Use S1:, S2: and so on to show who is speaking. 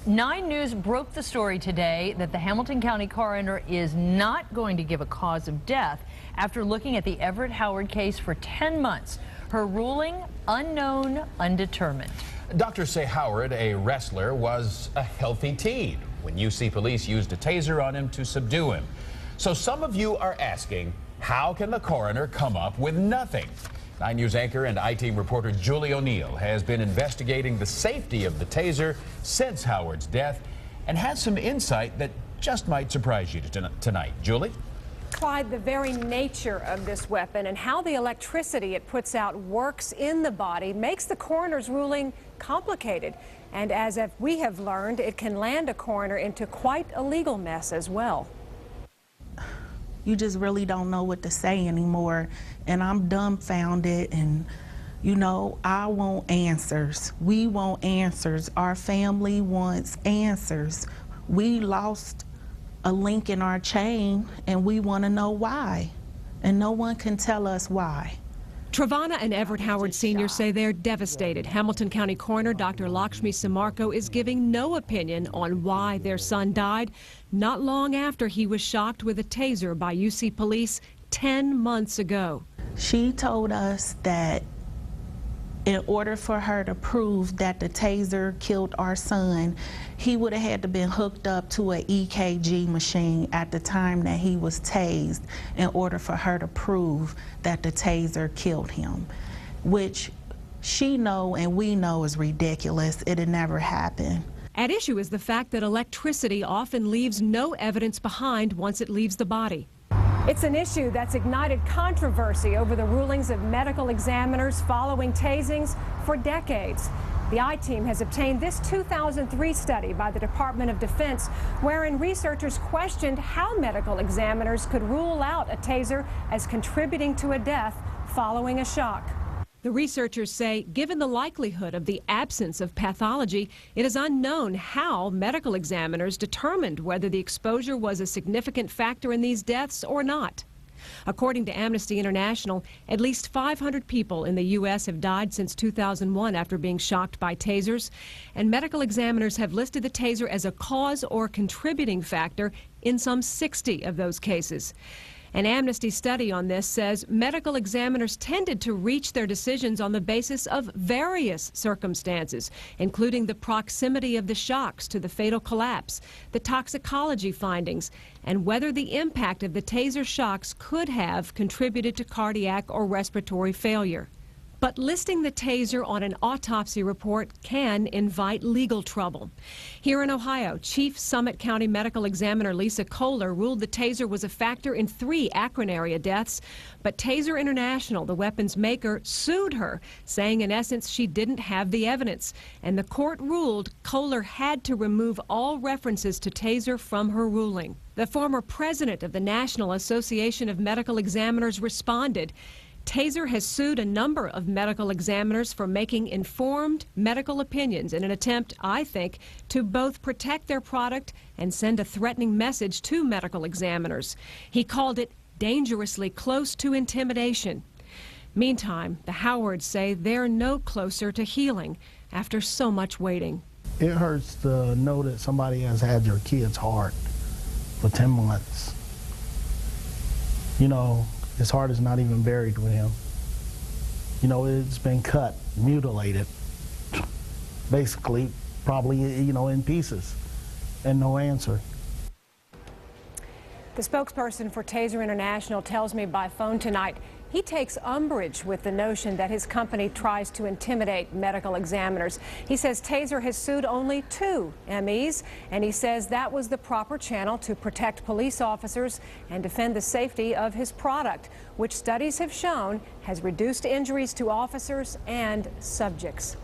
S1: 9 News broke the story today that the Hamilton County Coroner is not going to give a cause of death after looking at the Everett Howard case for 10 months. Her ruling, unknown, undetermined.
S2: Doctors say Howard, a wrestler, was a healthy teen when UC police used a taser on him to subdue him. So some of you are asking, how can the coroner come up with nothing? 9 News anchor and I-Team reporter Julie O'Neill has been investigating the safety of the taser since Howard's death and has some insight that just might surprise you tonight. Julie?
S3: Clyde, the very nature of this weapon and how the electricity it puts out works in the body makes the coroner's ruling complicated. And as we have learned, it can land a coroner into quite a legal mess as well.
S4: You just really don't know what to say anymore. And I'm dumbfounded, and you know, I want answers. We want answers. Our family wants answers. We lost a link in our chain, and we want to know why. And no one can tell us why.
S3: Travana and Everett Howard Sr. say they're devastated. Hamilton County Coroner Dr. Lakshmi Samarko is giving no opinion on why their son died not long after he was shocked with a taser by UC police 10 months ago.
S4: She told us that in order for her to prove that the taser killed our son, he would have had to been hooked up to an EKG machine at the time that he was tased in order for her to prove that the taser killed him, which she know and we know is ridiculous. It had never happened.
S3: At issue is the fact that electricity often leaves no evidence behind once it leaves the body. It's an issue that's ignited controversy over the rulings of medical examiners following tasings for decades. The I-Team has obtained this 2003 study by the Department of Defense, wherein researchers questioned how medical examiners could rule out a taser as contributing to a death following a shock. The researchers say, given the likelihood of the absence of pathology, it is unknown how medical examiners determined whether the exposure was a significant factor in these deaths or not. According to Amnesty International, at least 500 people in the U.S. have died since 2001 after being shocked by tasers, and medical examiners have listed the taser as a cause or contributing factor in some 60 of those cases. An Amnesty study on this says medical examiners tended to reach their decisions on the basis of various circumstances, including the proximity of the shocks to the fatal collapse, the toxicology findings, and whether the impact of the taser shocks could have contributed to cardiac or respiratory failure. But listing the taser on an autopsy report can invite legal trouble. Here in Ohio, Chief Summit County Medical Examiner Lisa Kohler ruled the taser was a factor in 3 Akron area deaths, but Taser International, the weapon's maker, sued her, saying in essence she didn't have the evidence. And the court ruled Kohler had to remove all references to taser from her ruling. The former president of the National Association of Medical Examiners responded. Taser has sued a number of medical examiners for making informed medical opinions in an attempt, I think, to both protect their product and send a threatening message to medical examiners. He called it dangerously close to intimidation. Meantime, the Howards say they're no closer to healing after so much waiting.
S5: It hurts to know that somebody has had your kid's heart for 10 months. You know, his heart is not even buried with him. You know, it's been cut, mutilated, basically, probably, you know, in pieces, and no answer.
S3: The spokesperson for Taser International tells me by phone tonight he takes umbrage with the notion that his company tries to intimidate medical examiners. He says Taser has sued only 2 MEs, and he says that was the proper channel to protect police officers and defend the safety of his product, which studies have shown has reduced injuries to officers and subjects.